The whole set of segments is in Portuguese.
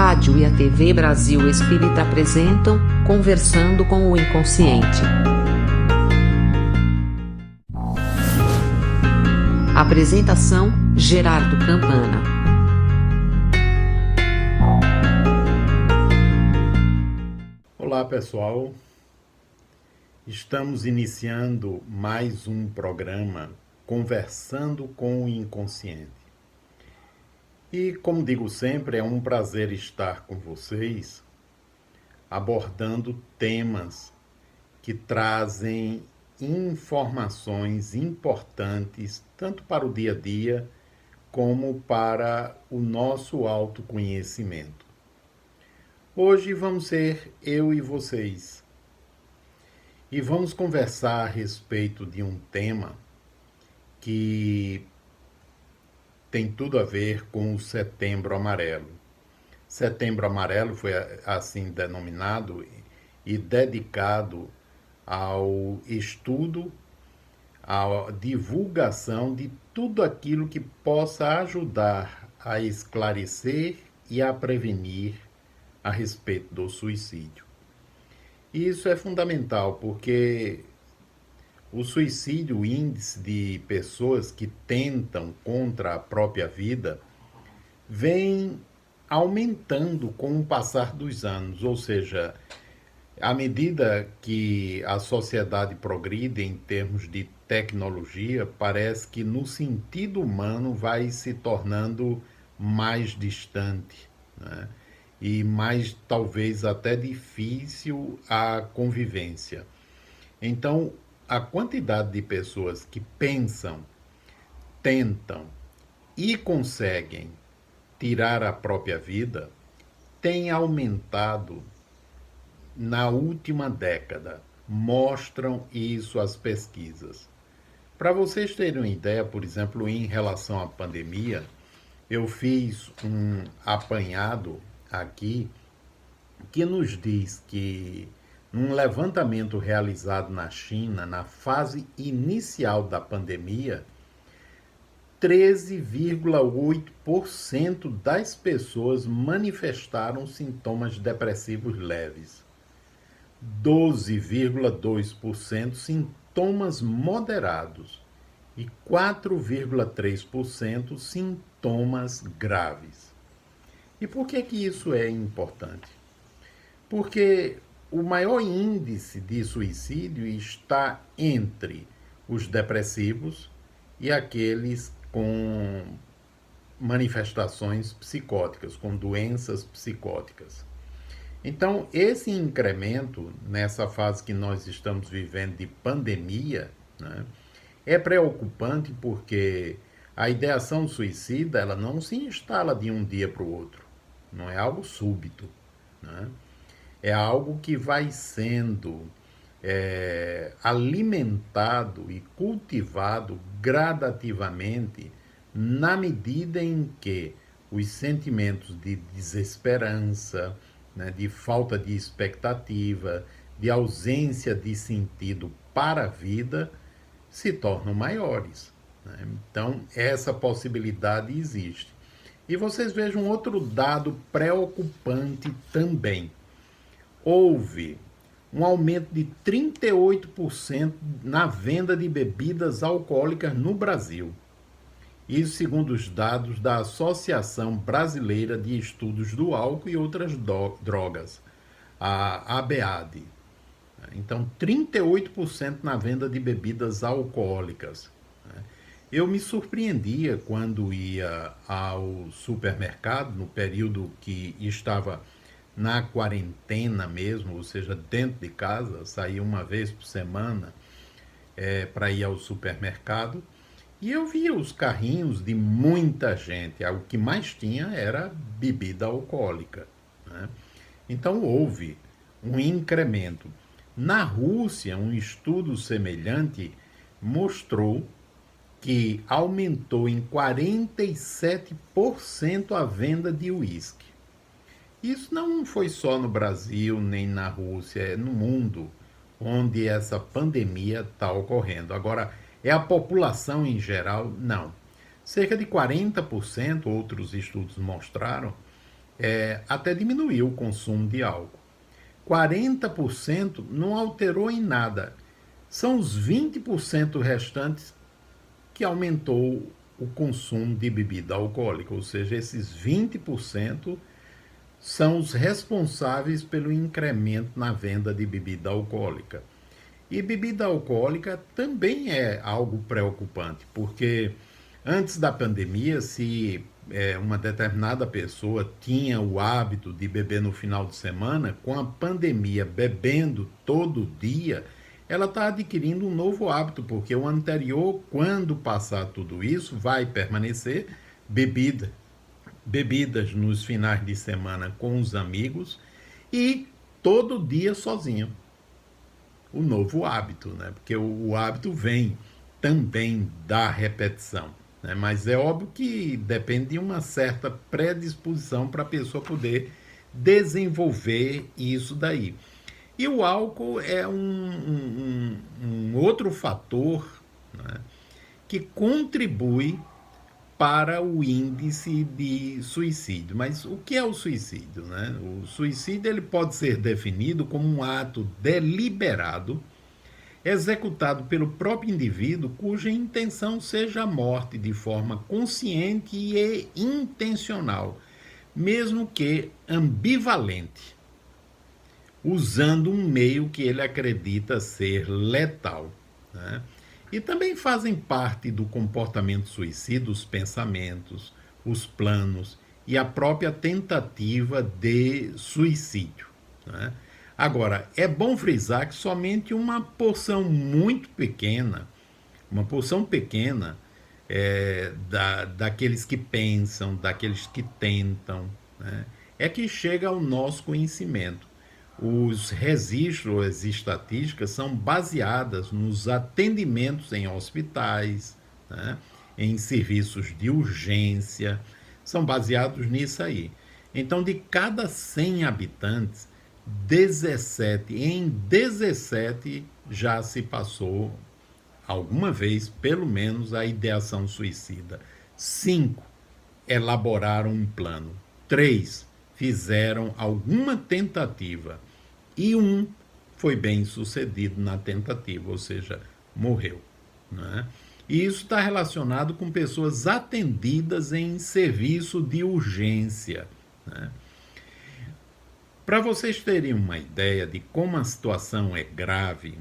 rádio e a TV Brasil Espírita apresentam Conversando com o Inconsciente. Apresentação: Gerardo Campana. Olá pessoal, estamos iniciando mais um programa Conversando com o Inconsciente. E como digo sempre, é um prazer estar com vocês abordando temas que trazem informações importantes tanto para o dia a dia como para o nosso autoconhecimento. Hoje vamos ser eu e vocês e vamos conversar a respeito de um tema que tem tudo a ver com o Setembro Amarelo. Setembro Amarelo foi assim denominado e dedicado ao estudo, à divulgação de tudo aquilo que possa ajudar a esclarecer e a prevenir a respeito do suicídio. E isso é fundamental porque o suicídio, o índice de pessoas que tentam contra a própria vida, vem aumentando com o passar dos anos, ou seja, à medida que a sociedade progride em termos de tecnologia, parece que no sentido humano vai se tornando mais distante, né? E mais talvez até difícil a convivência. Então, a quantidade de pessoas que pensam, tentam e conseguem tirar a própria vida tem aumentado na última década. Mostram isso as pesquisas. Para vocês terem uma ideia, por exemplo, em relação à pandemia, eu fiz um apanhado aqui que nos diz que num levantamento realizado na China, na fase inicial da pandemia, 13,8% das pessoas manifestaram sintomas depressivos leves, 12,2% sintomas moderados e 4,3% sintomas graves. E por que isso é importante? Porque o maior índice de suicídio está entre os depressivos e aqueles com manifestações psicóticas, com doenças psicóticas. Então, esse incremento nessa fase que nós estamos vivendo de pandemia, né, é preocupante porque a ideação suicida ela não se instala de um dia para o outro, não é algo súbito, né? É algo que vai sendo alimentado e cultivado gradativamente na medida em que os sentimentos de desesperança, né, de falta de expectativa, de ausência de sentido para a vida se tornam maiores, né? Então, essa possibilidade existe. E vocês vejam outro dado preocupante também. Houve um aumento de 38% na venda de bebidas alcoólicas no Brasil. Isso segundo os dados da Associação Brasileira de Estudos do Álcool e Outras Drogas, a ABAD. Então, 38% na venda de bebidas alcoólicas. Eu me surpreendia quando ia ao supermercado, no período que estava na quarentena mesmo, ou seja, dentro de casa, saía uma vez por semana para ir ao supermercado, e eu via os carrinhos de muita gente. O que mais tinha era bebida alcoólica, né? Então houve um incremento. Na Rússia, um estudo semelhante mostrou que aumentou em 47% a venda de uísque. Isso não foi só no Brasil, nem na Rússia, é no mundo onde essa pandemia está ocorrendo. Agora, é a população em geral? Não. Cerca de 40%, outros estudos mostraram, até diminuiu o consumo de álcool. 40% não alterou em nada. São os 20% restantes que aumentou o consumo de bebida alcoólica, ou seja, esses 20% são os responsáveis pelo incremento na venda de bebida alcoólica. E bebida alcoólica também é algo preocupante, porque antes da pandemia, se uma determinada pessoa tinha o hábito de beber no final de semana, com a pandemia bebendo todo dia, ela está adquirindo um novo hábito, porque o anterior, quando passar tudo isso, vai permanecer bebidas nos finais de semana com os amigos e todo dia sozinho. O novo hábito, né? Porque o hábito vem também da repetição, né? Mas é óbvio que depende de uma certa predisposição para a pessoa poder desenvolver isso daí. E o álcool é um outro fator, né, que contribui para o índice de suicídio. Mas o que é o suicídio, né? O suicídio ele pode ser definido como um ato deliberado executado pelo próprio indivíduo cuja intenção seja a morte de forma consciente e intencional, mesmo que ambivalente, usando um meio que ele acredita ser letal, né? E também fazem parte do comportamento suicida os pensamentos, os planos e a própria tentativa de suicídio, né? Agora, é bom frisar que somente uma porção muito pequena, uma porção pequena daqueles que pensam, daqueles que tentam, né, é que chega ao nosso conhecimento. Os registros, as estatísticas são baseadas nos atendimentos em hospitais, né, em serviços de urgência, são baseados nisso aí. Então, de cada 100 habitantes, 17 já se passou alguma vez, pelo menos, a ideação suicida. 5 elaboraram um plano. 3 fizeram alguma tentativa. E 1 foi bem sucedido na tentativa, ou seja, morreu, né? E isso está relacionado com pessoas atendidas em serviço de urgência, né? Para vocês terem uma ideia de como a situação é grave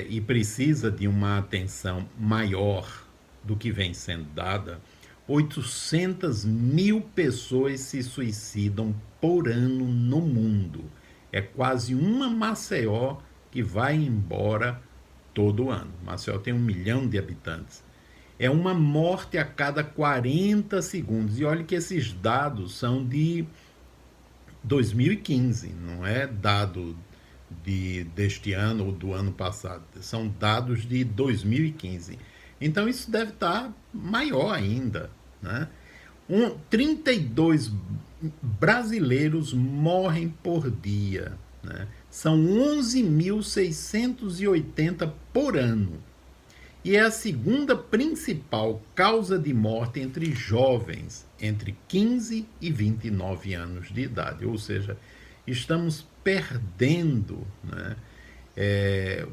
e precisa de uma atenção maior do que vem sendo dada, 800 mil pessoas se suicidam por ano no mundo. É quase uma Maceió que vai embora todo ano. Maceió tem 1 milhão de habitantes. É uma morte a cada 40 segundos. E olha que esses dados são de 2015, não é dado deste ano ou do ano passado, são dados de 2015. Então isso deve estar maior ainda, né? 32 brasileiros morrem por dia, né? São 11.680 por ano. E é a segunda principal causa de morte entre jovens entre 15 e 29 anos de idade. Ou seja, estamos perdendo, né,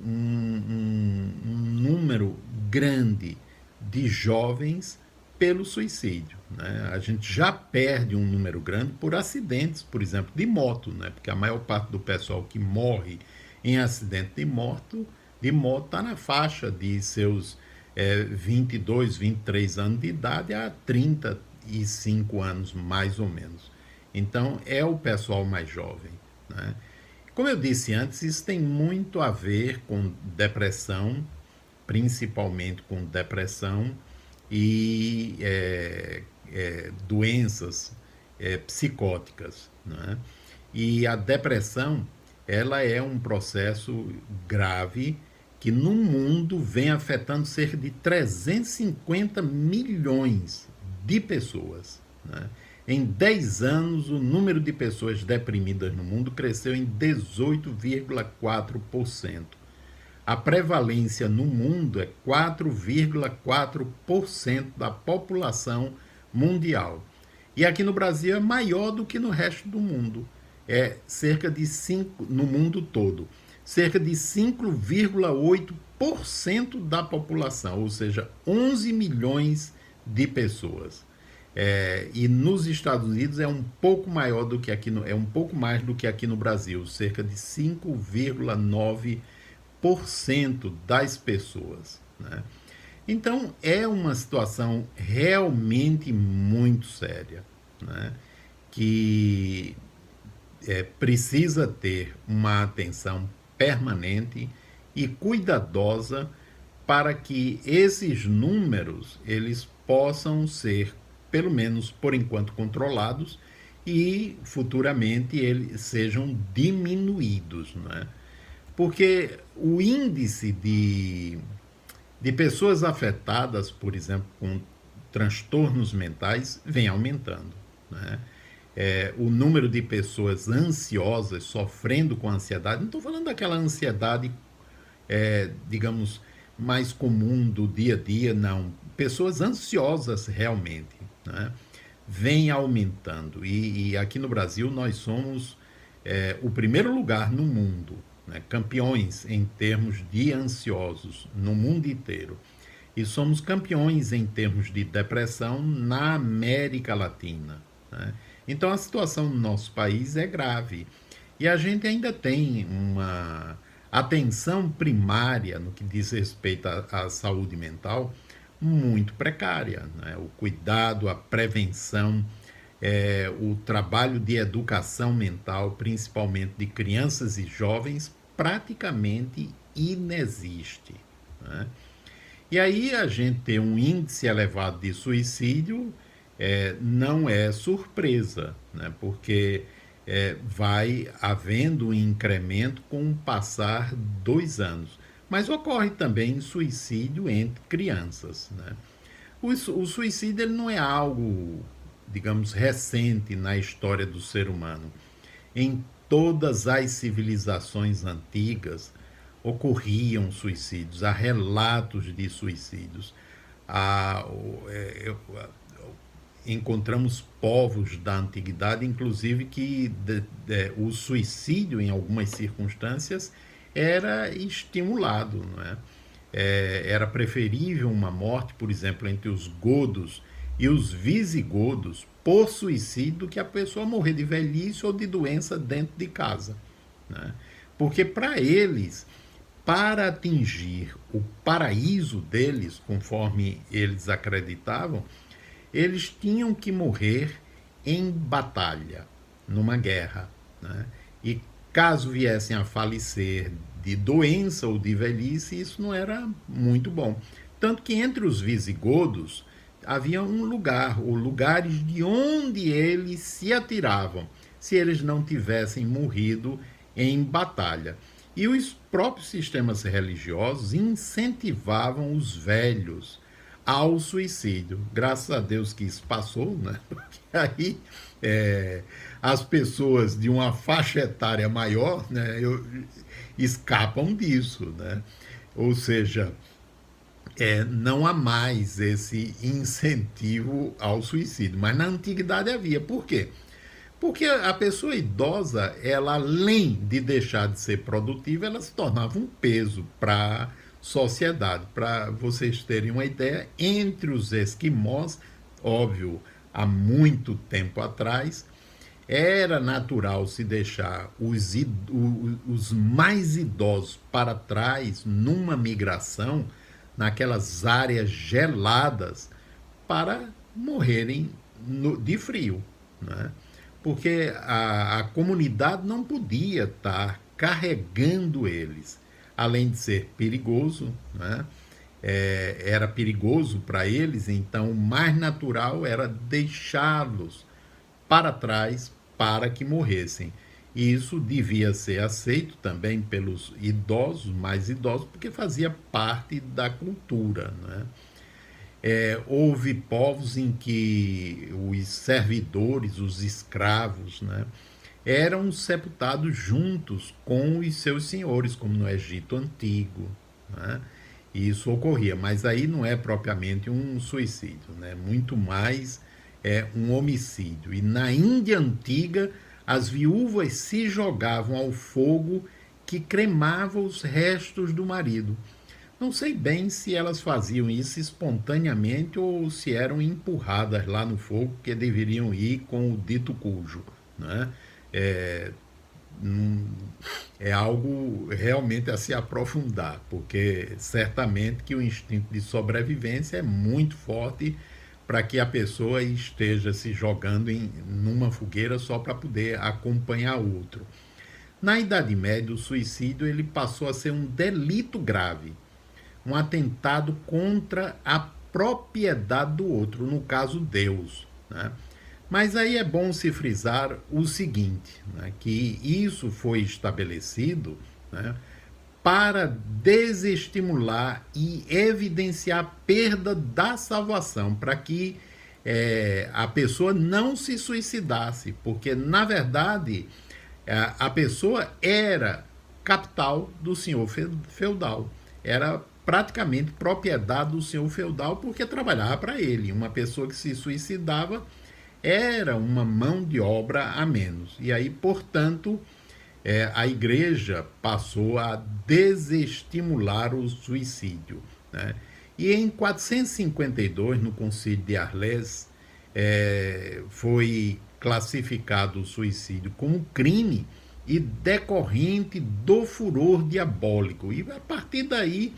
um número grande de jovens pelo suicídio, né? A gente já perde um número grande por acidentes, por exemplo, de moto, né? Porque a maior parte do pessoal que morre em acidente de moto está na faixa de seus 22, 23 anos de idade a 35 anos, mais ou menos. Então, é o pessoal mais jovem, né? Como eu disse antes, isso tem muito a ver com depressão, principalmente com depressão e doenças psicóticas, né? E a depressão, ela é um processo grave que no mundo vem afetando cerca de 350 milhões de pessoas, né? Em 10 anos, o número de pessoas deprimidas no mundo cresceu em 18,4%. A prevalência no mundo é 4,4% da população mundial. E aqui no Brasil é maior do que no resto do mundo. É cerca de 5 no mundo todo. Cerca de 5,8% da população, ou seja, 11 milhões de pessoas. E nos Estados Unidos é um pouco maior do que aqui é um pouco mais do que aqui no Brasil, cerca de 5,9% das pessoas, né? Então é uma situação realmente muito séria, né? Que precisa ter uma atenção permanente e cuidadosa para que esses números eles possam ser, pelo menos por enquanto, controlados e futuramente eles sejam diminuídos, né? Porque o índice de pessoas afetadas, por exemplo, com transtornos mentais, vem aumentando, né? O número de pessoas ansiosas, sofrendo com ansiedade, não estou falando daquela ansiedade, digamos, mais comum do dia a dia, não. Pessoas ansiosas realmente, né? Vem aumentando. E aqui no Brasil nós somos o primeiro lugar no mundo, né? Campeões em termos de ansiosos no mundo inteiro. E somos campeões em termos de depressão na América Latina, né? Então a situação no nosso país é grave. E a gente ainda tem uma atenção primária no que diz respeito à saúde mental muito precária, né? O cuidado, a prevenção, o trabalho de educação mental, principalmente de crianças e jovens, praticamente inexiste, né? E aí a gente ter um índice elevado de suicídio não é surpresa, né? Porque vai havendo um incremento com o passar dos anos. Mas ocorre também suicídio entre crianças, né? O suicídio ele não é algo, digamos, recente na história do ser humano. Em todas as civilizações antigas ocorriam suicídios, há relatos de suicídios. Há, encontramos povos da antiguidade, inclusive, que o suicídio, em algumas circunstâncias, era estimulado, não é? Era preferível uma morte, por exemplo, entre os godos e os visigodos por suicídio do que a pessoa morrer de velhice ou de doença dentro de casa, né? Porque para eles, para atingir o paraíso deles, conforme eles acreditavam, eles tinham que morrer em batalha, numa guerra, né? E caso viessem a falecer de doença ou de velhice, isso não era muito bom. Tanto que entre os visigodos havia um lugar, ou lugares de onde eles se atiravam, se eles não tivessem morrido em batalha. E os próprios sistemas religiosos incentivavam os velhos ao suicídio. Graças a Deus que isso passou, né? Porque aí as pessoas de uma faixa etária maior, né, escapam disso, né? Ou seja, não há mais esse incentivo ao suicídio. Mas na antiguidade havia. Por quê? Porque a pessoa idosa, ela além de deixar de ser produtiva, ela se tornava um peso para a sociedade. Para vocês terem uma ideia, entre os esquimós, óbvio, há muito tempo atrás, era natural se deixar os mais idosos para trás numa migração, naquelas áreas geladas, para morrerem de frio, né? Porque a comunidade não podia estar carregando eles, além de ser perigoso, né? Era perigoso para eles, então o mais natural era deixá-los para trás para que morressem. E isso devia ser aceito também pelos idosos, mais idosos, porque fazia parte da cultura, né? Houve povos em que os servidores, os escravos, né, eram sepultados juntos com os seus senhores, como no Egito Antigo, né? E isso ocorria, mas aí não é propriamente um suicídio, né? Muito mais um homicídio. E na Índia antiga, as viúvas se jogavam ao fogo que cremava os restos do marido. Não sei bem se elas faziam isso espontaneamente ou se eram empurradas lá no fogo, que deveriam ir com o dito cujo, né? É algo realmente a se aprofundar, porque certamente que o instinto de sobrevivência é muito forte para que a pessoa esteja se jogando numa fogueira só para poder acompanhar outro. Na Idade Média, o suicídio ele passou a ser um delito grave, um atentado contra a propriedade do outro, no caso Deus, né? Mas aí é bom se frisar o seguinte, né, que isso foi estabelecido, né, para desestimular e evidenciar a perda da salvação, para que a pessoa não se suicidasse, porque, na verdade, a pessoa era capital do senhor feudal, era praticamente propriedade do senhor feudal, porque trabalhava para ele. Uma pessoa que se suicidava era uma mão de obra a menos. E aí, portanto, a igreja passou a desestimular o suicídio, né? E em 452, no Concílio de Arles, foi classificado o suicídio como crime e decorrente do furor diabólico. E a partir daí,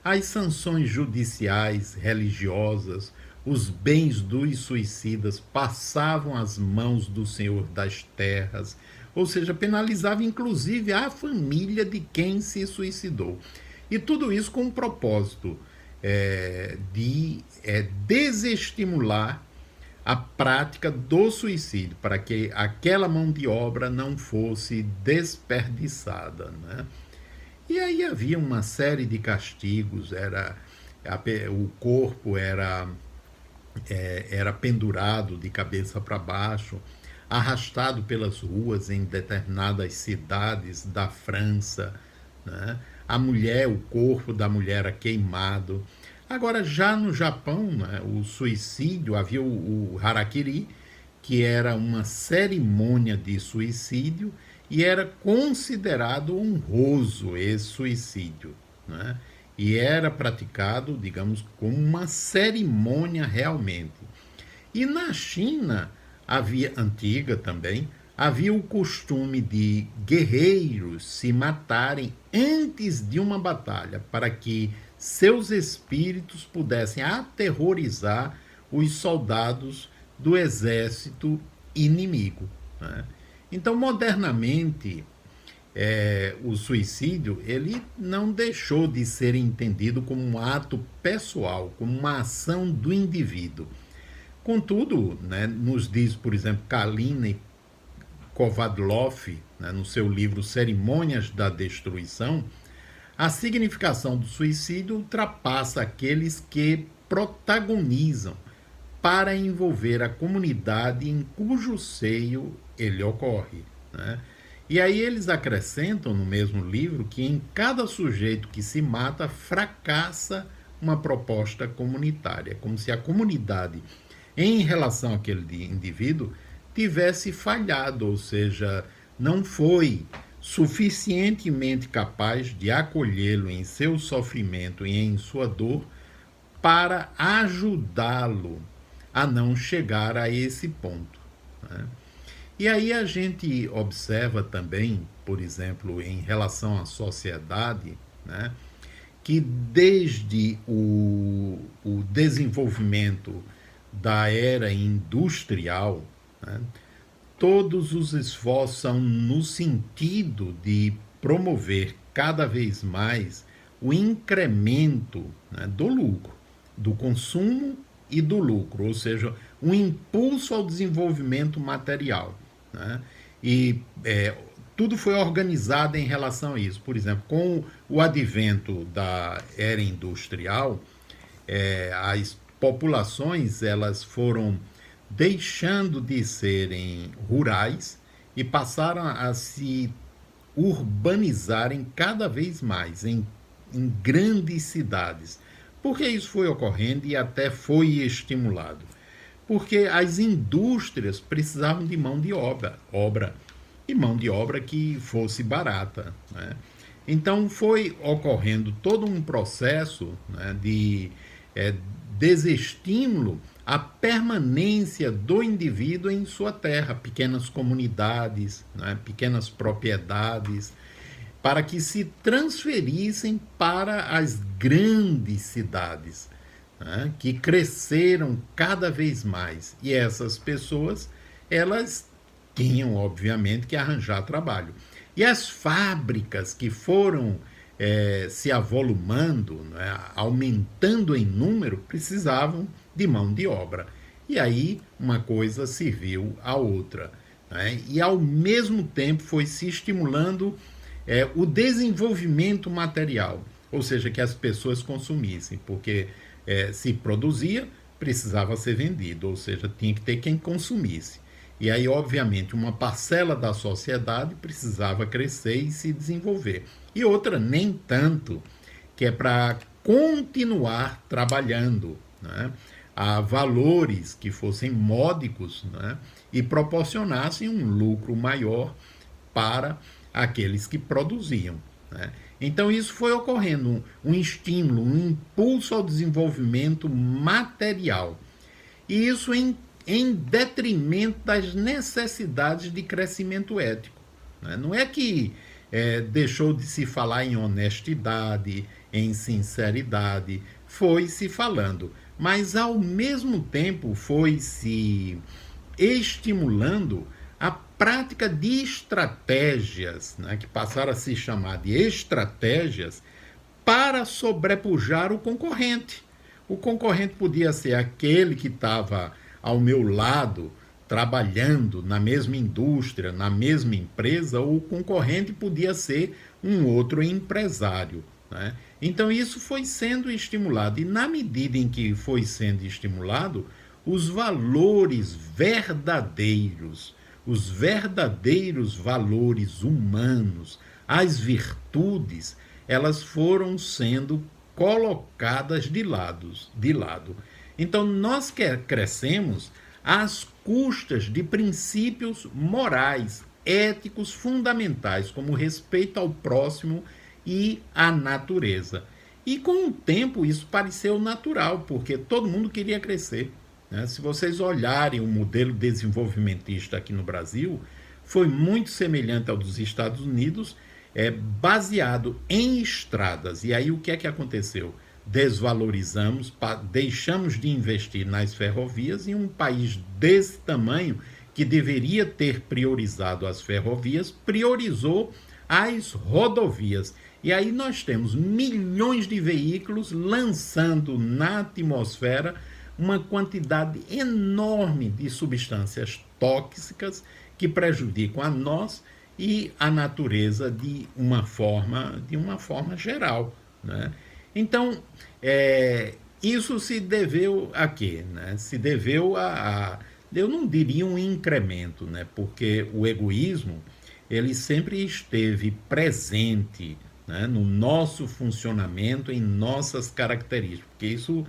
as sanções judiciais, religiosas, os bens dos suicidas passavam às mãos do Senhor das terras, ou seja, penalizava inclusive a família de quem se suicidou. E tudo isso com o propósito de desestimular a prática do suicídio, para que aquela mão de obra não fosse desperdiçada, né? E aí havia uma série de castigos, o corpo era pendurado de cabeça para baixo, arrastado pelas ruas em determinadas cidades da França, né? O corpo da mulher era queimado. Agora, já no Japão, né, o suicídio, havia o harakiri, que era uma cerimônia de suicídio e era considerado honroso esse suicídio, né? E era praticado, digamos, como uma cerimônia realmente. E na China, antiga também, havia o costume de guerreiros se matarem antes de uma batalha, para que seus espíritos pudessem aterrorizar os soldados do exército inimigo, né? Então, modernamente, o suicídio ele não deixou de ser entendido como um ato pessoal, como uma ação do indivíduo. Contudo, né, nos diz, por exemplo, Kalina Kovadlov, né, no seu livro Cerimônias da Destruição, a significação do suicídio ultrapassa aqueles que protagonizam para envolver a comunidade em cujo seio ele ocorre, né? E aí eles acrescentam no mesmo livro que em cada sujeito que se mata fracassa uma proposta comunitária, como se a comunidade, em relação àquele indivíduo, tivesse falhado, ou seja, não foi suficientemente capaz de acolhê-lo em seu sofrimento e em sua dor para ajudá-lo a não chegar a esse ponto, né? E aí a gente observa também, por exemplo, em relação à sociedade, né, que desde o desenvolvimento da era industrial, né, todos os esforços são no sentido de promover cada vez mais o incremento, né, do lucro, do consumo e do lucro, ou seja, um impulso ao desenvolvimento material, né? E tudo foi organizado em relação a isso. Por exemplo, com o advento da era industrial, as populações elas foram deixando de serem rurais e passaram a se urbanizarem cada vez mais em grandes cidades. Por que isso foi ocorrendo e até foi estimulado? porque as indústrias precisavam de mão de obra e mão de obra que fosse barata, né? Então foi ocorrendo todo um processo, né, de desestímulo à permanência do indivíduo em sua terra, pequenas comunidades, né, pequenas propriedades, para que se transferissem para as grandes cidades, né, que cresceram cada vez mais. E essas pessoas, elas tinham, obviamente, que arranjar trabalho. E as fábricas que foram se avolumando, né, aumentando em número, precisavam de mão de obra. E aí uma coisa serviu à outra, né? E ao mesmo tempo foi se estimulando o desenvolvimento material, ou seja, que as pessoas consumissem, porque se produzia, precisava ser vendido, ou seja, tinha que ter quem consumisse. E aí, obviamente, uma parcela da sociedade precisava crescer e se desenvolver. E outra, nem tanto, que é para continuar trabalhando, né, a valores que fossem módicos, né, e proporcionassem um lucro maior para aqueles que produziam, né? Então isso foi ocorrendo um estímulo, um impulso ao desenvolvimento material. E isso em detrimento das necessidades de crescimento ético, né? Não é que deixou de se falar em honestidade, em sinceridade, foi se falando, mas ao mesmo tempo foi se estimulando a prática de estratégias, né, que passaram a se chamar de estratégias, para sobrepujar o concorrente. O concorrente podia ser aquele que estava ao meu lado, trabalhando na mesma indústria, na mesma empresa, ou o concorrente podia ser um outro empresário, né? Então isso foi sendo estimulado, e na medida em que foi sendo estimulado, os valores verdadeiros, os verdadeiros valores humanos, as virtudes, elas foram sendo colocadas de lado. Então nós crescemos às custas de princípios morais, éticos fundamentais, como o respeito ao próximo e à natureza. E com o tempo isso pareceu natural, porque todo mundo queria crescer, né? Se vocês olharem o modelo desenvolvimentista aqui no Brasil, foi muito semelhante ao dos Estados Unidos, baseado em estradas. E aí o que é que aconteceu? Desvalorizamos, deixamos de investir nas ferrovias, e um país desse tamanho, que deveria ter priorizado as ferrovias, priorizou as rodovias. E aí nós temos milhões de veículos lançando na atmosfera uma quantidade enorme de substâncias tóxicas que prejudicam a nós e a natureza de uma forma geral, né? Então, isso se deveu a quê, né? Se deveu eu não diria um incremento, né? Porque o egoísmo, ele sempre esteve presente, né, no nosso funcionamento, em nossas características, porque isso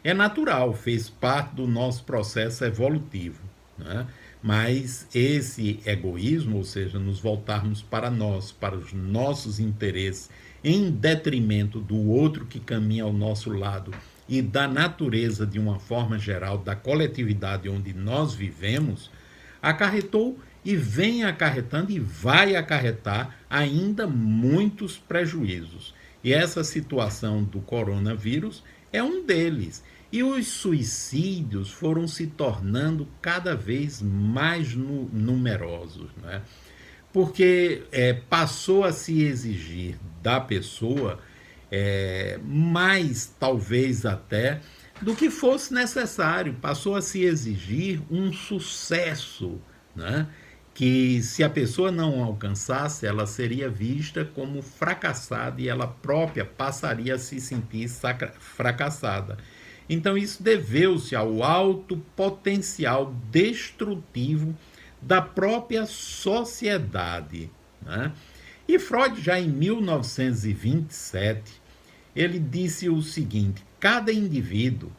é natural, fez parte do nosso processo evolutivo, né? Mas esse egoísmo, ou seja, nos voltarmos para nós, para os nossos interesses, em detrimento do outro que caminha ao nosso lado e da natureza de uma forma geral, da coletividade onde nós vivemos, acarretou e vem acarretando e vai acarretar ainda muitos prejuízos. E essa situação do coronavírus é um deles. E os suicídios foram se tornando cada vez mais numerosos, né? Porque passou a se exigir da pessoa mais, talvez até, do que fosse necessário. Passou a se exigir um sucesso, né? Que se a pessoa não alcançasse, ela seria vista como fracassada e ela própria passaria a se sentir fracassada. Então isso deveu-se ao alto potencial destrutivo da própria sociedade, né? E Freud, já em 1927, ele disse o seguinte: cada indivíduo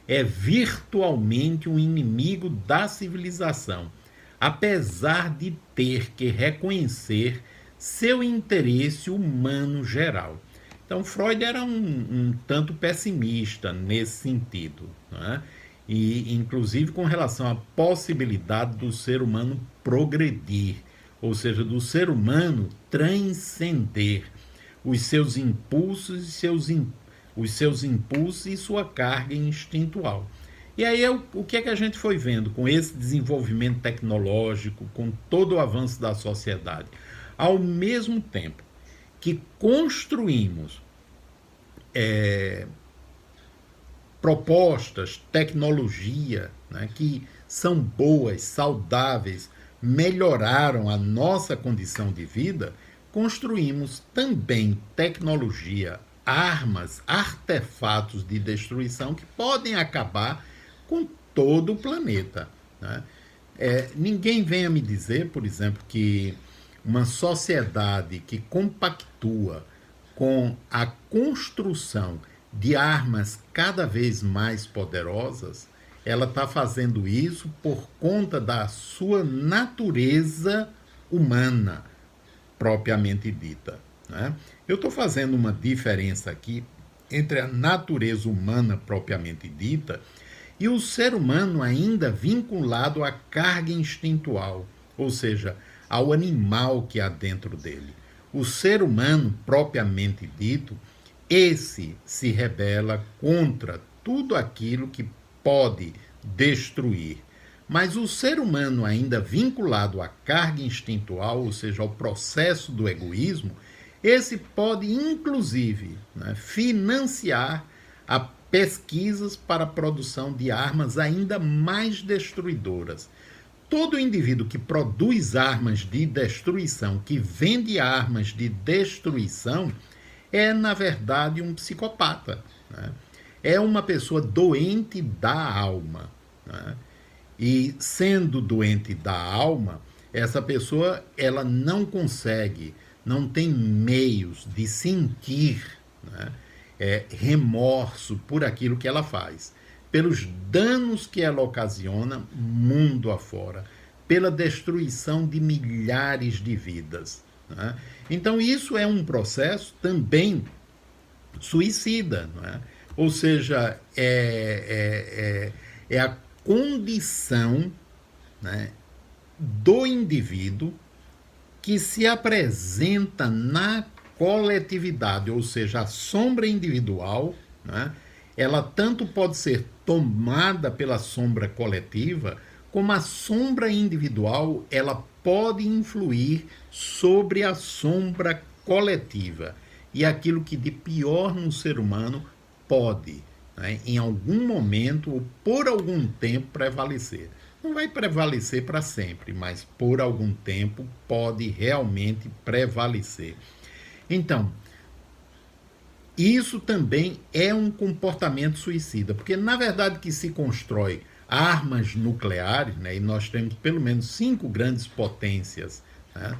é virtualmente um inimigo da civilização, apesar de ter que reconhecer seu interesse humano geral. Então, Freud era um tanto pessimista nesse sentido, né? E inclusive com relação à possibilidade do ser humano progredir, ou seja, do ser humano transcender os seus impulsos e sua carga instintual. E aí o que é que a gente foi vendo com esse desenvolvimento tecnológico, com todo o avanço da sociedade? Ao mesmo tempo que construímos propostas, tecnologia, né, que são boas, saudáveis, melhoraram a nossa condição de vida, construímos também tecnologia, armas, artefatos de destruição que podem acabar com todo o planeta, né? Ninguém venha me dizer, por exemplo, que uma sociedade que compactua com a construção de armas cada vez mais poderosas, ela está fazendo isso por conta da sua natureza humana, propriamente dita, né? Eu estou fazendo uma diferença aqui entre a natureza humana propriamente dita e o ser humano ainda vinculado à carga instintual, ou seja, ao animal que há dentro dele. O ser humano propriamente dito, esse se rebela contra tudo aquilo que pode destruir. Mas o ser humano ainda vinculado à carga instintual, ou seja, ao processo do egoísmo, esse pode inclusive, né, financiar a pesquisas para a produção de armas ainda mais destruidoras. Todo indivíduo que produz armas de destruição, que vende armas de destruição, é, na verdade, um psicopata, né? É uma pessoa doente da alma, né? E sendo doente da alma, essa pessoa ela não consegue, não tem meios de sentir, né, remorso por aquilo que ela faz, pelos danos que ela ocasiona mundo afora, pela destruição de milhares de vidas, né? Então isso é um processo também suicida, não é? Ou seja, é a condição, né, do indivíduo que se apresenta na coletividade, ou seja, a sombra individual, né, ela tanto pode ser tomada pela sombra coletiva, como a sombra individual, ela pode influir sobre a sombra coletiva. E aquilo que de pior no ser humano pode, né, em algum momento ou por algum tempo prevalecer. Não vai prevalecer para sempre, mas por algum tempo pode realmente prevalecer. Então, isso também é um comportamento suicida, porque na verdade que se constrói armas nucleares, né, e nós temos pelo menos 5 grandes potências, né,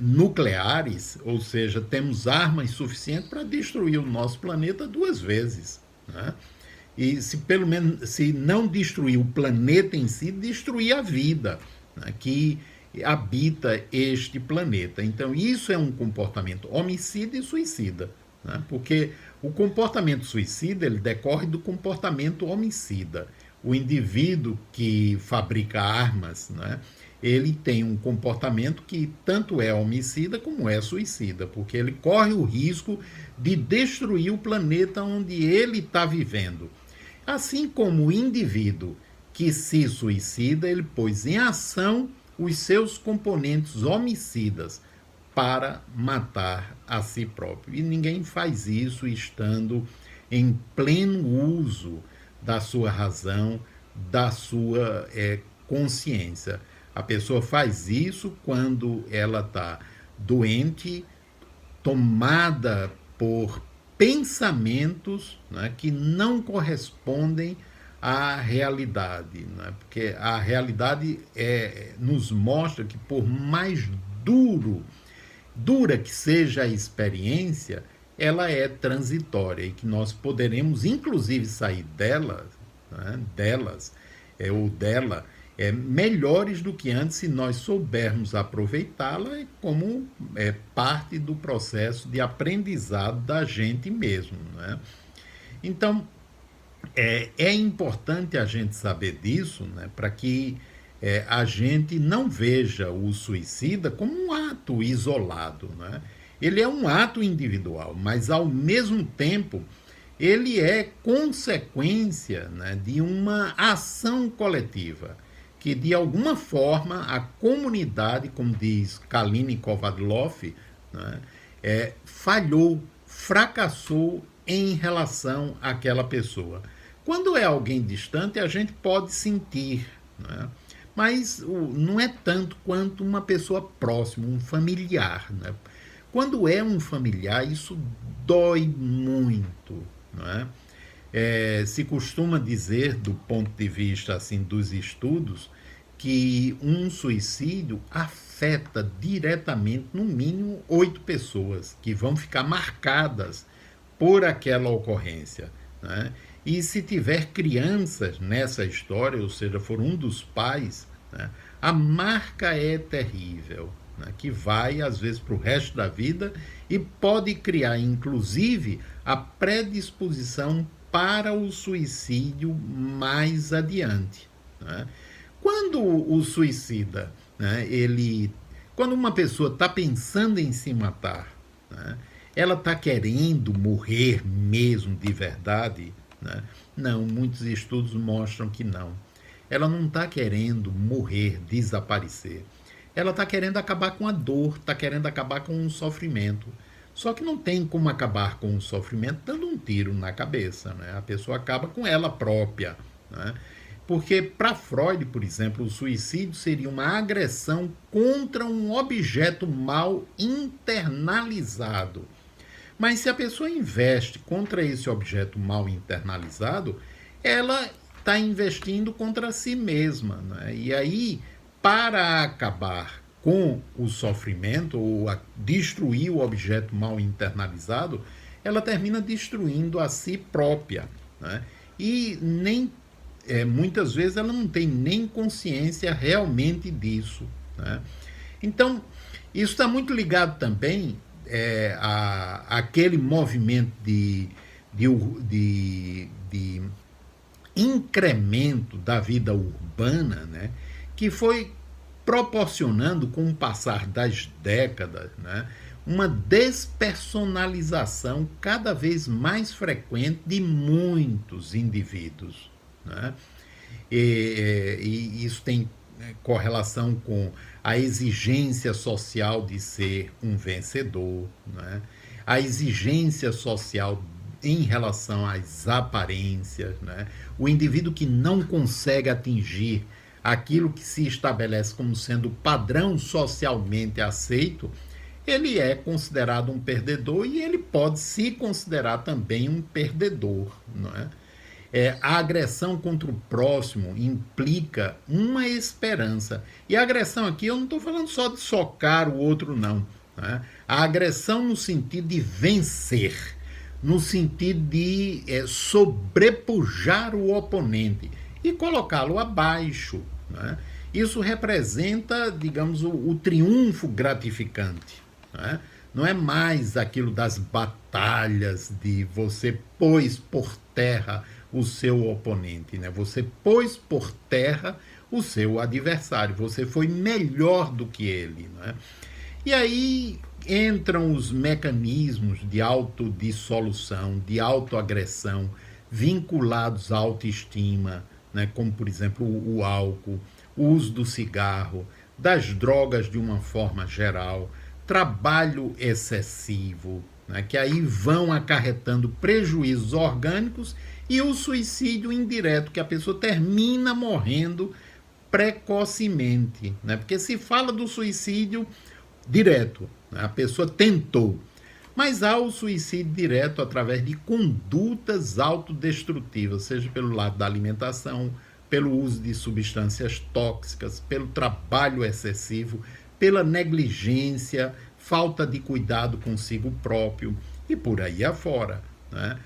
nucleares, ou seja, temos armas suficientes para destruir o nosso planeta 2 vezes, né? E se pelo menos se não destruir o planeta em si, destruir a vida, né, que habita este planeta. Então isso é um comportamento homicida e suicida, né? Porque o comportamento suicida ele decorre do comportamento homicida. O indivíduo que fabrica armas, né, ele tem um comportamento que tanto é homicida como é suicida, porque ele corre o risco de destruir o planeta onde ele está vivendo. Assim como o indivíduo que se suicida, ele pôs em ação os seus componentes homicidas para matar a si próprio. E ninguém faz isso estando em pleno uso da sua razão, da sua consciência. A pessoa faz isso quando ela está doente, tomada por pensamentos, né, que não correspondem à realidade, né? Porque a realidade nos mostra que por mais dura que seja a experiência, ela é transitória e que nós poderemos inclusive sair dela né, delas, ou dela, melhores do que antes se nós soubermos aproveitá-la como parte do processo de aprendizado da gente mesmo, né? Então, é importante a gente saber disso, né, para que a gente não veja o suicida como um ato isolado, né? Ele é um ato individual, mas ao mesmo tempo ele é consequência, né, de uma ação coletiva que de alguma forma a comunidade, como diz Kalina Kovadlov, né, falhou, fracassou em relação àquela pessoa. Quando é alguém distante, a gente pode sentir, né? Mas não é tanto quanto uma pessoa próxima, um familiar, né? Quando é um familiar, isso dói muito, né? Se costuma dizer, do ponto de vista assim, dos estudos, que um suicídio afeta diretamente, no mínimo, 8 pessoas, que vão ficar marcadas por aquela ocorrência, né? E se tiver crianças nessa história, ou seja, for um dos pais, né, a marca é terrível, né, que vai, às vezes, para o resto da vida e pode criar, inclusive, a predisposição para o suicídio mais adiante, né? Quando o suicida, né, quando uma pessoa está pensando em se matar, né, ela está querendo morrer mesmo de verdade, né? Não, muitos estudos mostram que não. Ela não está querendo morrer, desaparecer. Ela está querendo acabar com a dor, está querendo acabar com o sofrimento. Só que não tem como acabar com o sofrimento dando um tiro na cabeça, né? A pessoa acaba com ela própria, né? Porque para Freud, por exemplo, o suicídio seria uma agressão contra um objeto mal internalizado. Mas se a pessoa investe contra esse objeto mal internalizado, ela está investindo contra si mesma, né? E aí, para acabar com o sofrimento ou destruir o objeto mal internalizado, ela termina destruindo a si própria, né? E muitas vezes ela não tem nem consciência realmente disso, né? Então, isso está muito ligado também àquele movimento de incremento da vida urbana, né, que foi proporcionando, com o passar das décadas, né, uma despersonalização cada vez mais frequente de muitos indivíduos, né? E isso tem correlação com a exigência social de ser um vencedor, né? A exigência social em relação às aparências, né? O indivíduo que não consegue atingir aquilo que se estabelece como sendo padrão socialmente aceito, ele é considerado um perdedor e ele pode se considerar também um perdedor, não é? A agressão contra o próximo implica uma esperança. E a agressão aqui, eu não estou falando só de socar o outro, não, né? A agressão no sentido de vencer, no sentido de sobrepujar o oponente e colocá-lo abaixo, né? Isso representa, digamos, o triunfo gratificante, né? Não é mais aquilo das batalhas de você pôs por terra o seu oponente, né? Você pôs por terra o seu adversário, você foi melhor do que ele, né? E aí entram os mecanismos de autodissolução, de autoagressão, vinculados à autoestima, né? Como, por exemplo, o álcool, o uso do cigarro, das drogas de uma forma geral, trabalho excessivo, né? Que aí vão acarretando prejuízos orgânicos e o suicídio indireto, que a pessoa termina morrendo precocemente, né? Porque se fala do suicídio direto, né? A pessoa tentou, mas há o suicídio direto através de condutas autodestrutivas, seja pelo lado da alimentação, pelo uso de substâncias tóxicas, pelo trabalho excessivo, pela negligência, falta de cuidado consigo próprio e por aí afora, né?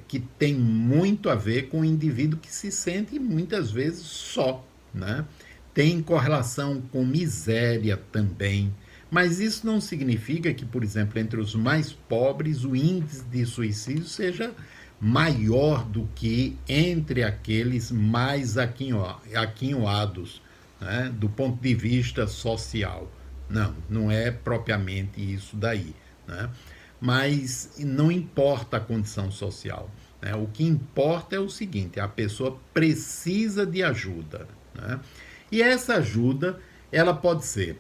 que tem muito a ver com o indivíduo que se sente muitas vezes só, né? Tem correlação com miséria também, mas isso não significa que, por exemplo, entre os mais pobres o índice de suicídio seja maior do que entre aqueles mais aquinhoados, né, do ponto de vista social. Não, não é propriamente isso daí, né? Mas não importa a condição social, né? O que importa é o seguinte: a pessoa precisa de ajuda, né? E essa ajuda, ela pode ser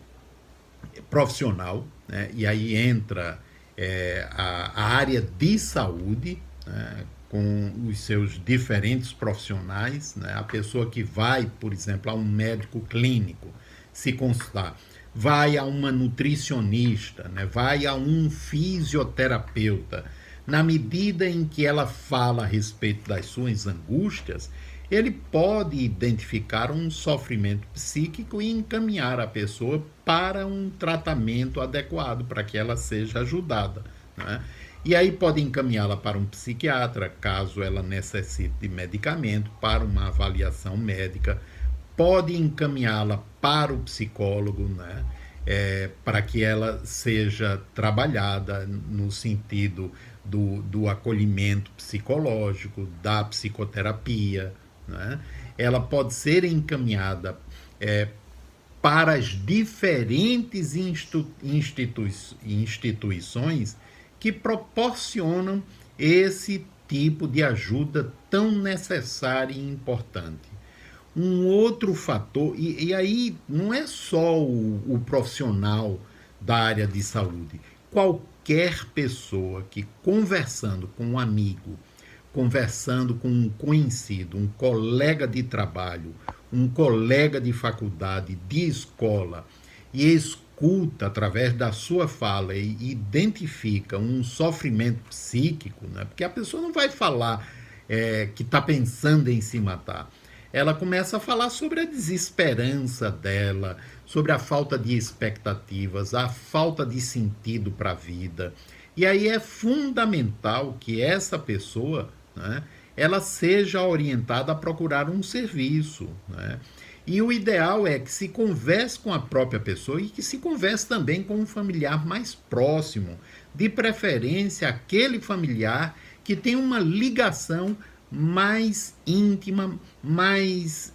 profissional, né? E aí entra a área de saúde, né? Com os seus diferentes profissionais, né? A pessoa que vai, por exemplo, a um médico clínico se consultar, vai a uma nutricionista, né? Vai a um fisioterapeuta. Na medida em que ela fala a respeito das suas angústias, ele pode identificar um sofrimento psíquico e encaminhar a pessoa para um tratamento adequado, para que ela seja ajudada, né? E aí pode encaminhá-la para um psiquiatra, caso ela necessite de medicamento, para uma avaliação médica, pode encaminhá-la para o psicólogo, né? Para que ela seja trabalhada no sentido do acolhimento psicológico, da psicoterapia, né? Ela pode ser encaminhada para as diferentes instituições que proporcionam esse tipo de ajuda tão necessária e importante. Um outro fator, e aí não é só o profissional da área de saúde, qualquer pessoa que conversando com um amigo, conversando com um conhecido, um colega de trabalho, um colega de faculdade, de escola, e escuta através da sua fala e identifica um sofrimento psíquico, né? Porque a pessoa não vai falar que está pensando em se matar. Ela começa a falar sobre a desesperança dela, sobre a falta de expectativas, a falta de sentido para a vida. E aí é fundamental que essa pessoa, né, ela seja orientada a procurar um serviço, né? E o ideal é que se converse com a própria pessoa e que se converse também com um familiar mais próximo, de preferência aquele familiar que tem uma ligação mais íntima, mais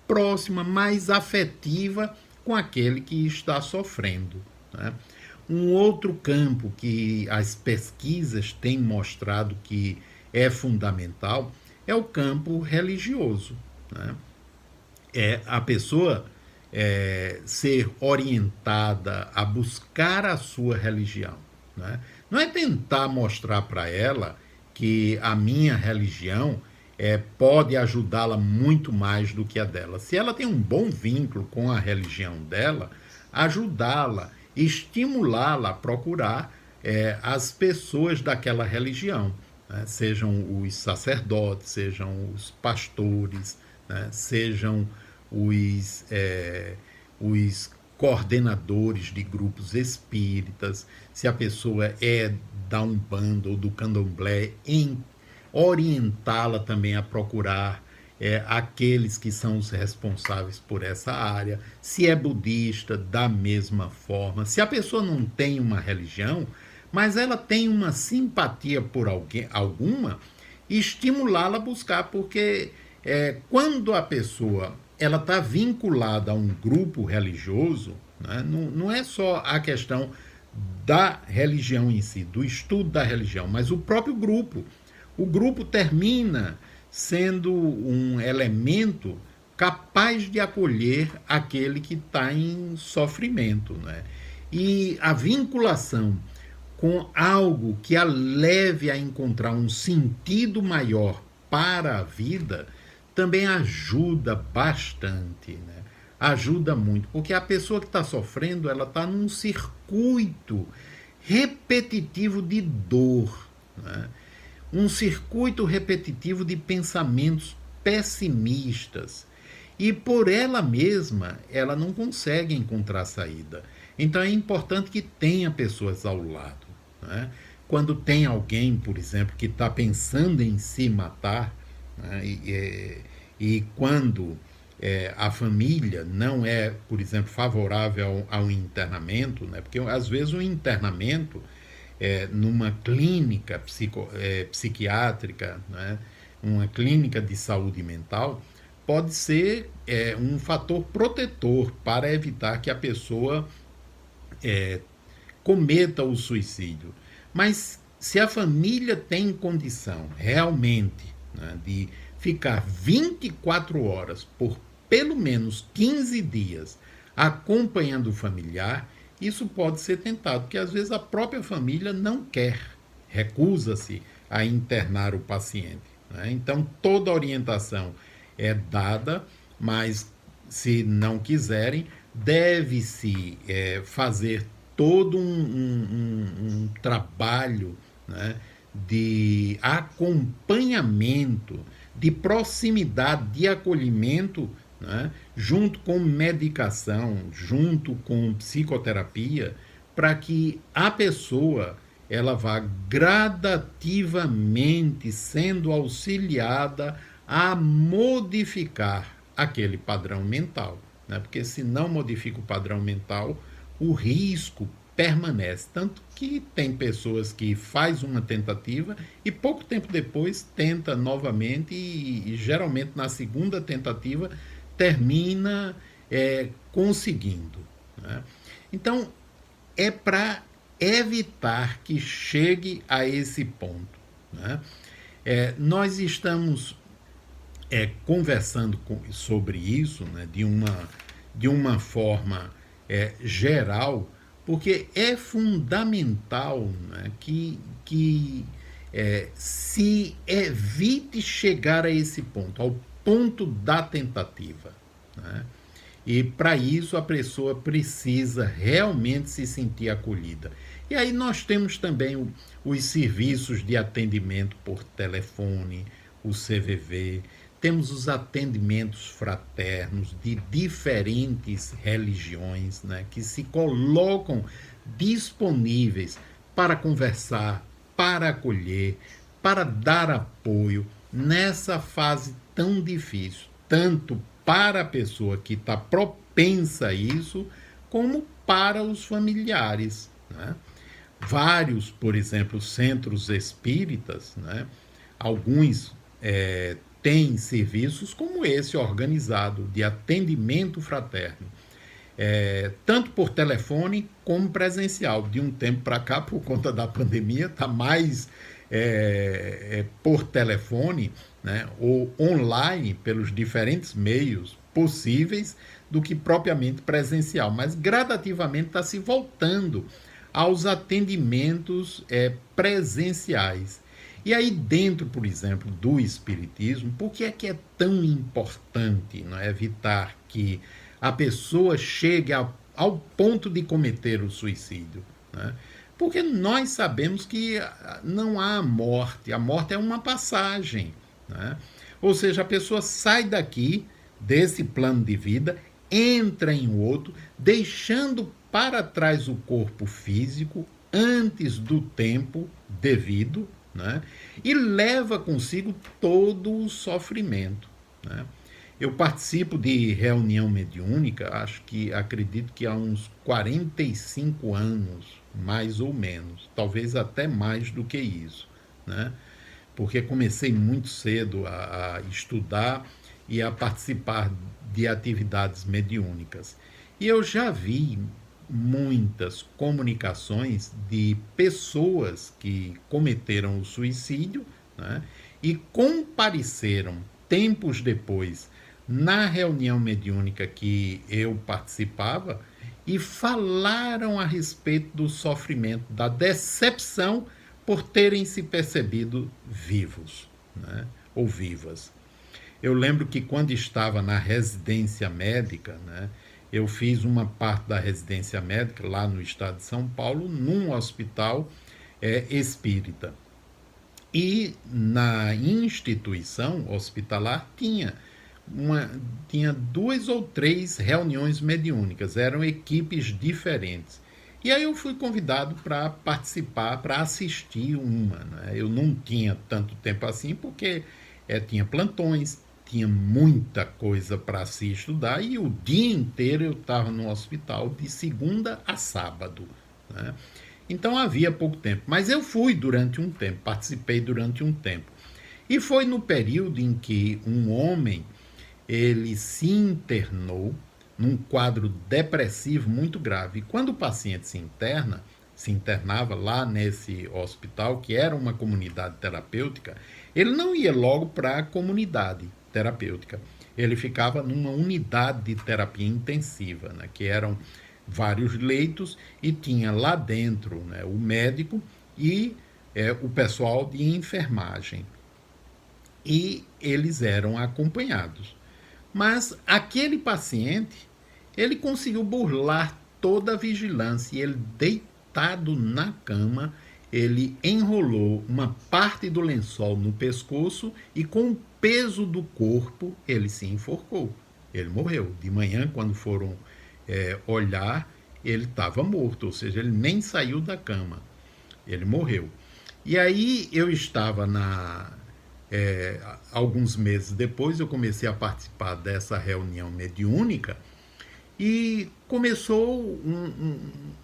próxima, mais afetiva com aquele que está sofrendo, né? Um outro campo que as pesquisas têm mostrado que é fundamental é o campo religioso, né? A pessoa ser orientada a buscar a sua religião, né? Não é tentar mostrar para ela que a minha religião pode ajudá-la muito mais do que a dela. Se ela tem um bom vínculo com a religião dela, ajudá-la, estimulá-la a procurar as pessoas daquela religião, né? Sejam os sacerdotes, sejam os pastores, né? Sejam os coordenadores de grupos espíritas, se a pessoa é da Umbanda ou do Candomblé, em orientá-la também a procurar aqueles que são os responsáveis por essa área. Se é budista, da mesma forma. Se a pessoa não tem uma religião, mas ela tem uma simpatia por alguma, estimulá-la a buscar, porque quando a pessoa ela está vinculada a um grupo religioso, né, não é só a questão da religião em si, do estudo da religião, mas o próprio grupo. O grupo termina sendo um elemento capaz de acolher aquele que está em sofrimento, né? E a vinculação com algo que a leve a encontrar um sentido maior para a vida também ajuda bastante, né? Ajuda muito, porque a pessoa que está sofrendo, ela está num circuito repetitivo de dor, né? Um circuito repetitivo de pensamentos pessimistas, e por ela mesma, ela não consegue encontrar saída. Então é importante que tenha pessoas ao lado, né? quando tem alguém, por exemplo, que está pensando em se matar, né, e quando a família não é, por exemplo, favorável ao internamento, né, porque às vezes o internamento numa clínica psiquiátrica, né, uma clínica de saúde mental, pode ser um fator protetor para evitar que a pessoa cometa o suicídio. Mas se a família tem condição realmente, né, de ficar 24 horas por pelo menos 15 dias acompanhando o familiar, isso pode ser tentado, porque às vezes a própria família não quer, recusa-se a internar o paciente, né? Então toda orientação é dada, mas se não quiserem, deve-se fazer todo um trabalho, né, de acompanhamento, de proximidade, de acolhimento, né, junto com medicação, junto com psicoterapia, para que a pessoa ela vá gradativamente sendo auxiliada a modificar aquele padrão mental, né? Porque se não modifica o padrão mental, o risco permanece. Tanto que tem pessoas que faz uma tentativa e pouco tempo depois tenta novamente e geralmente na segunda tentativa termina conseguindo, né? Então, é para evitar que chegue a esse ponto, né? Nós estamos conversando sobre isso, né, de uma forma geral, porque é fundamental, né, que se evite chegar a esse ponto, ao ponto da tentativa, né? E para isso a pessoa precisa realmente se sentir acolhida. E aí nós temos também os serviços de atendimento por telefone, o CVV, temos os atendimentos fraternos de diferentes religiões, né, que se colocam disponíveis para conversar, para acolher, para dar apoio nessa fase tão difícil, tanto para a pessoa que está propensa a isso, como para os familiares, né? Vários, por exemplo, centros espíritas, né, alguns têm serviços como esse organizado de atendimento fraterno, tanto por telefone como presencial. De um tempo para cá, por conta da pandemia, está mais por telefone, né, ou online, pelos diferentes meios possíveis, do que propriamente presencial. Mas gradativamente está se voltando aos atendimentos presenciais. E aí dentro, por exemplo, do espiritismo, por que é tão importante, não é, evitar que a pessoa chegue ao ponto de cometer o suicídio, né? Porque nós sabemos que não há morte, a morte é uma passagem, né? Ou seja, a pessoa sai daqui, desse plano de vida, entra em outro, deixando para trás o corpo físico antes do tempo devido, né? E leva consigo todo o sofrimento, né? Eu participo de reunião mediúnica, acredito que há uns 45 anos, mais ou menos, talvez até mais do que isso, né? Porque comecei muito cedo a estudar e a participar de atividades mediúnicas. E eu já vi muitas comunicações de pessoas que cometeram o suicídio, né, e compareceram tempos depois na reunião mediúnica que eu participava e falaram a respeito do sofrimento, da decepção por terem se percebido vivos, né, ou vivas. Eu lembro que quando estava na residência médica, né, eu fiz uma parte da residência médica lá no estado de São Paulo, num hospital espírita. E na instituição hospitalar tinha 2 ou 3 reuniões mediúnicas, eram equipes diferentes. E aí eu fui convidado para participar, para assistir uma, né? Eu não tinha tanto tempo assim, porque tinha plantões, tinha muita coisa para se estudar, e o dia inteiro eu estava no hospital, de segunda a sábado, né? Então havia pouco tempo. Mas eu fui durante um tempo, participei durante um tempo. E foi no período em que um homem ele se internou num quadro depressivo muito grave. E quando o paciente se internava lá nesse hospital, que era uma comunidade terapêutica, ele não ia logo para a comunidade terapêutica. Ele ficava numa unidade de terapia intensiva, né, que eram vários leitos, e tinha lá dentro, né, o médico e o pessoal de enfermagem. E eles eram acompanhados. Mas aquele paciente, ele conseguiu burlar toda a vigilância, e ele, deitado na cama, ele enrolou uma parte do lençol no pescoço, e com o peso do corpo ele se enforcou. Ele morreu. De manhã, quando foram olhar, ele estava morto, ou seja, ele nem saiu da cama. Ele morreu. E aí eu estava alguns meses depois, eu comecei a participar dessa reunião mediúnica, e começou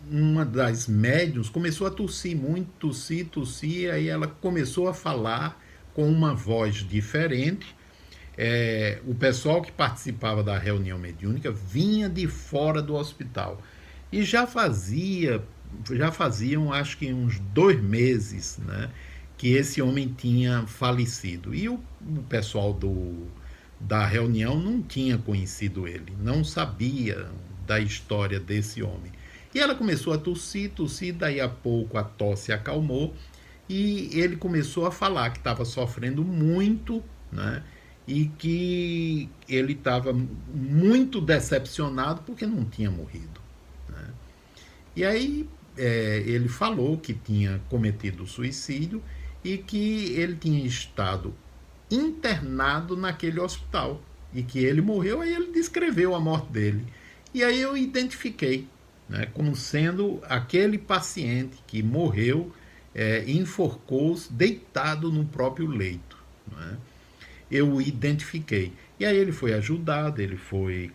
uma das médiuns começou a tossir muito, tossir, aí ela começou a falar com uma voz diferente. O pessoal que participava da reunião mediúnica vinha de fora do hospital, e já faziam acho que uns 2 meses, né, que esse homem tinha falecido. E o pessoal da reunião não tinha conhecido ele, não sabia da história desse homem. E ela começou a tossir, daí a pouco a tosse acalmou, e ele começou a falar que estava sofrendo muito, né? E que ele estava muito decepcionado porque não tinha morrido, né? E aí ele falou que tinha cometido suicídio, e que ele tinha estado internado naquele hospital, e que ele morreu. Aí ele descreveu a morte dele. E aí eu identifiquei, né, como sendo aquele paciente que morreu, enforcou-se deitado no próprio leito, né? Eu o identifiquei. E aí ele foi ajudado,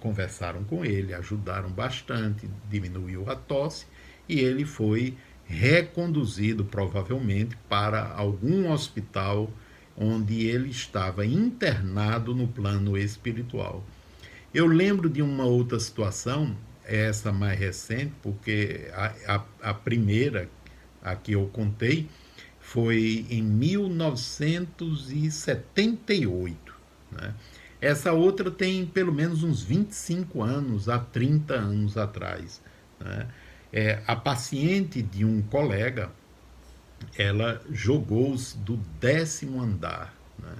conversaram com ele, ajudaram bastante, diminuiu a tosse, e ele foi reconduzido provavelmente para algum hospital onde ele estava internado no plano espiritual. Eu lembro de uma outra situação, essa mais recente, porque a primeira, a que eu contei, foi em 1978. Né? Essa outra tem pelo menos uns 25 anos, há 30 anos atrás. Né? A paciente de um colega, ela jogou-se do 10º andar. Né?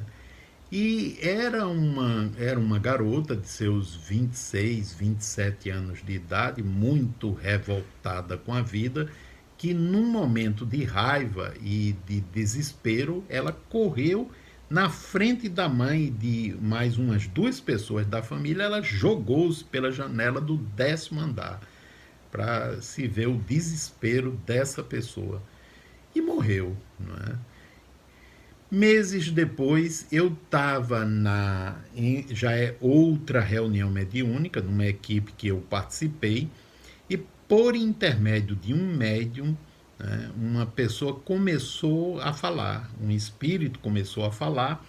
E era uma garota de seus 26, 27 anos de idade, muito revoltada com a vida, que num momento de raiva e de desespero, ela correu na frente da mãe e de mais umas 2 pessoas da família. Ela jogou-se pela janela do 10º andar, para se ver o desespero dessa pessoa. E morreu, não é? Meses depois, eu estava já é outra reunião mediúnica, numa equipe que eu participei, e por intermédio de um médium, né, uma pessoa começou a falar, um espírito começou a falar,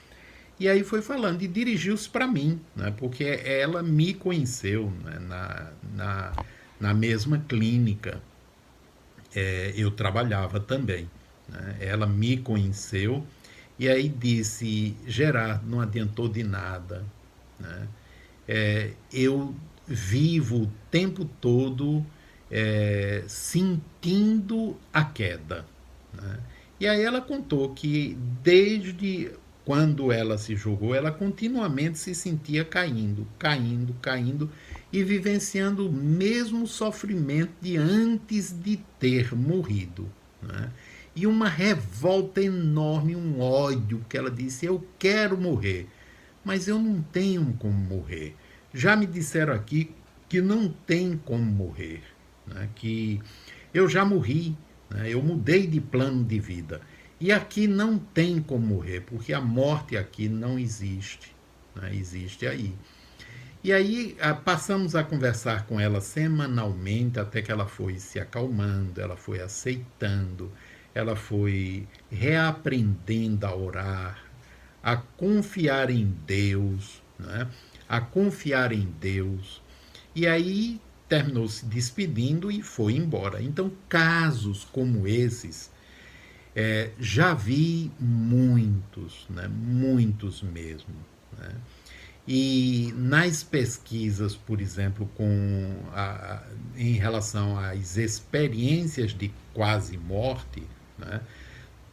e aí foi falando e dirigiu-se para mim, né, porque ela me conheceu, né, na mesma clínica. Eu trabalhava também, né? Ela me conheceu, e aí disse: Gerardo, não adiantou de nada, né? Eu vivo o tempo todo sentindo a queda, né? E aí ela contou que desde quando ela se jogou, ela continuamente se sentia caindo, e vivenciando o mesmo sofrimento de antes de ter morrido, né? E uma revolta enorme, um ódio, que ela disse: eu quero morrer, mas eu não tenho como morrer. Já me disseram aqui que não tem como morrer, né? Que eu já morri, né? Eu mudei de plano de vida. E aqui não tem como morrer, porque a morte aqui não existe, né? Existe aí. E aí passamos a conversar com ela semanalmente, até que ela foi se acalmando, ela foi aceitando, ela foi reaprendendo a orar, a confiar em Deus, né? A confiar em Deus. E aí terminou se despedindo e foi embora. Então, casos como esses, já vi muitos, né? Muitos mesmo, né? E nas pesquisas, por exemplo, em relação às experiências de quase morte, né,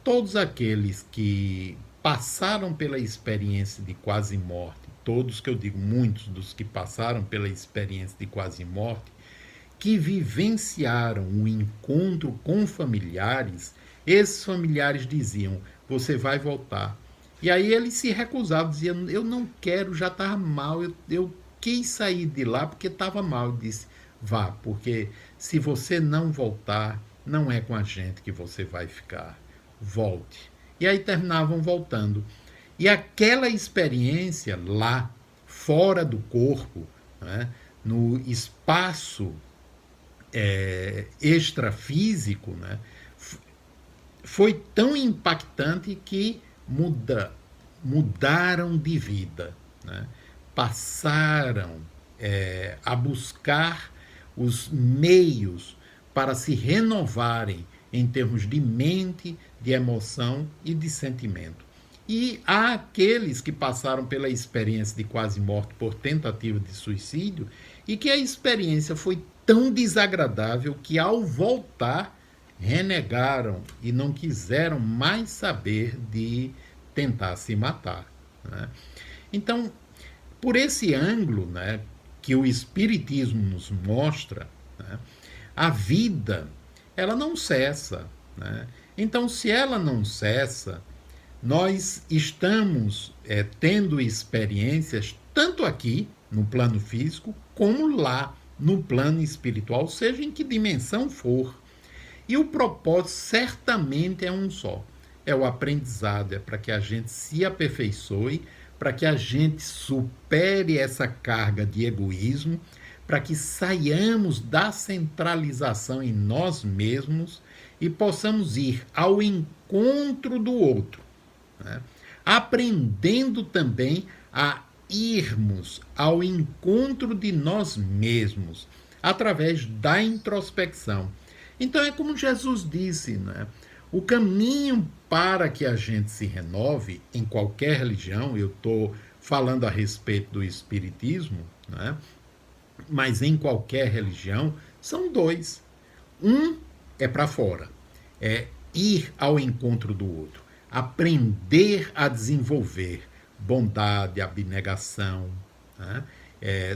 todos aqueles que passaram pela experiência de quase morte, todos que eu digo, muitos dos que passaram pela experiência de quase morte, que vivenciaram o encontro com familiares, esses familiares diziam: você vai voltar. E aí eles se recusavam, diziam: eu não quero, já estava mal, eu quis sair de lá porque estava mal. Eu disse: vá, porque se você não voltar, não é com a gente que você vai ficar. Volte. E aí terminavam voltando. E aquela experiência lá, fora do corpo, né, no espaço extrafísico, né, foi tão impactante que mudaram de vida, né? Passaram a buscar os meios para se renovarem em termos de mente, de emoção e de sentimento. E há aqueles que passaram pela experiência de quase morte por tentativa de suicídio e que a experiência foi tão desagradável que, ao voltar, renegaram e não quiseram mais saber de tentar se matar, né? Então, por esse ângulo, né, que o Espiritismo nos mostra, né, a vida, ela não cessa, né? Então, se ela não cessa, nós estamos tendo experiências tanto aqui, no plano físico, como lá, no plano espiritual, seja em que dimensão for. E o propósito certamente é um só: é o aprendizado, é para que a gente se aperfeiçoe, para que a gente supere essa carga de egoísmo, para que saiamos da centralização em nós mesmos e possamos ir ao encontro do outro, né? Aprendendo também a irmos ao encontro de nós mesmos através da introspecção. Então é como Jesus disse, né? O caminho para que a gente se renove em qualquer religião, eu estou falando a respeito do Espiritismo, né? Mas em qualquer religião, são dois. Um é para fora, é ir ao encontro do outro, aprender a desenvolver bondade, abnegação, né?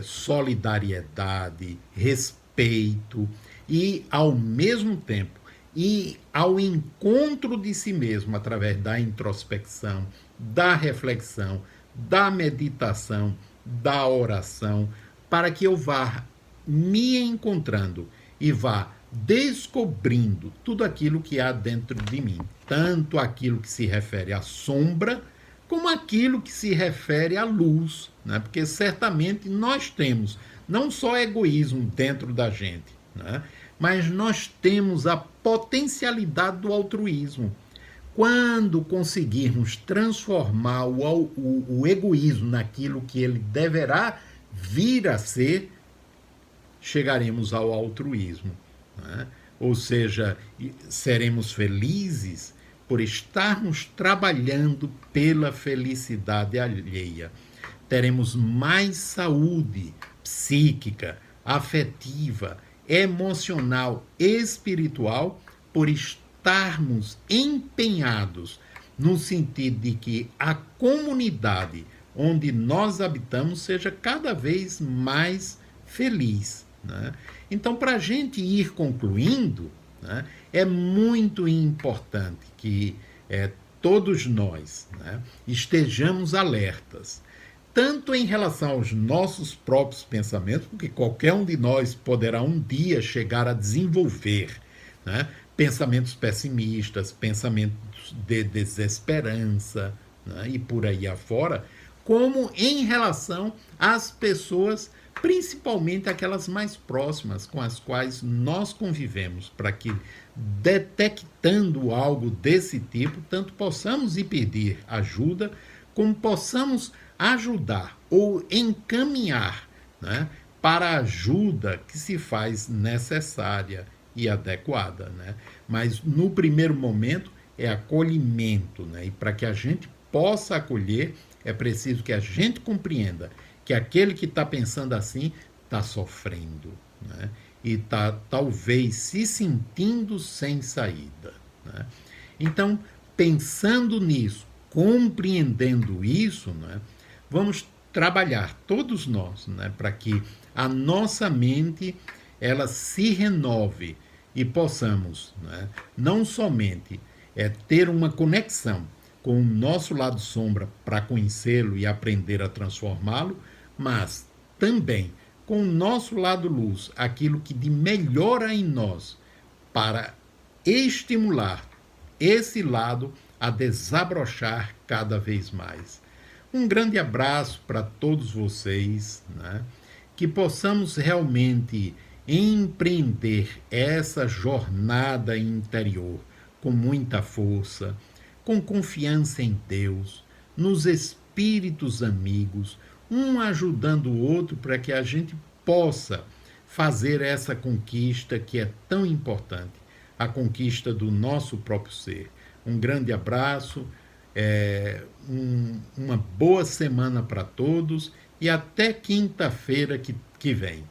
Solidariedade, respeito e, ao mesmo tempo, ir ao encontro de si mesmo através da introspecção, da reflexão, da meditação, da oração, para que eu vá me encontrando e vá descobrindo tudo aquilo que há dentro de mim, tanto aquilo que se refere à sombra, como aquilo que se refere à luz, né? Porque certamente nós temos não só egoísmo dentro da gente, né? Mas nós temos a potencialidade do altruísmo. Quando conseguirmos transformar o egoísmo naquilo que ele deverá vir a ser, chegaremos ao altruísmo, né? Ou seja, seremos felizes por estarmos trabalhando pela felicidade alheia. Teremos mais saúde psíquica, afetiva, emocional, espiritual, por estarmos empenhados no sentido de que a comunidade onde nós habitamos seja cada vez mais feliz, né? Então, para a gente ir concluindo, né, é muito importante que todos nós, né, estejamos alertas, tanto em relação aos nossos próprios pensamentos, porque qualquer um de nós poderá um dia chegar a desenvolver né? Pensamentos pessimistas, pensamentos de desesperança, né? E por aí afora, como em relação às pessoas, principalmente aquelas mais próximas com as quais nós convivemos, para que, detectando algo desse tipo, tanto possamos ir pedir ajuda, como possamos ajudar ou encaminhar, né, para a ajuda que se faz necessária e adequada, né? Mas no primeiro momento é acolhimento, né? E para que a gente possa acolher, é preciso que a gente compreenda que aquele que está pensando assim está sofrendo, né? E está talvez se sentindo sem saída, né? Então, pensando nisso, compreendendo isso, né, vamos trabalhar todos nós, né, para que a nossa mente ela se renove e possamos, né, não somente ter uma conexão com o nosso lado sombra para conhecê-lo e aprender a transformá-lo, mas também com o nosso lado luz, aquilo que de melhor há em nós, para estimular esse lado a desabrochar cada vez mais. Um grande abraço para todos vocês, né? Que possamos realmente empreender essa jornada interior com muita força, com confiança em Deus, nos espíritos amigos, um ajudando o outro para que a gente possa fazer essa conquista que é tão importante, a conquista do nosso próprio ser. Um grande abraço, uma boa semana para todos e até quinta-feira que vem.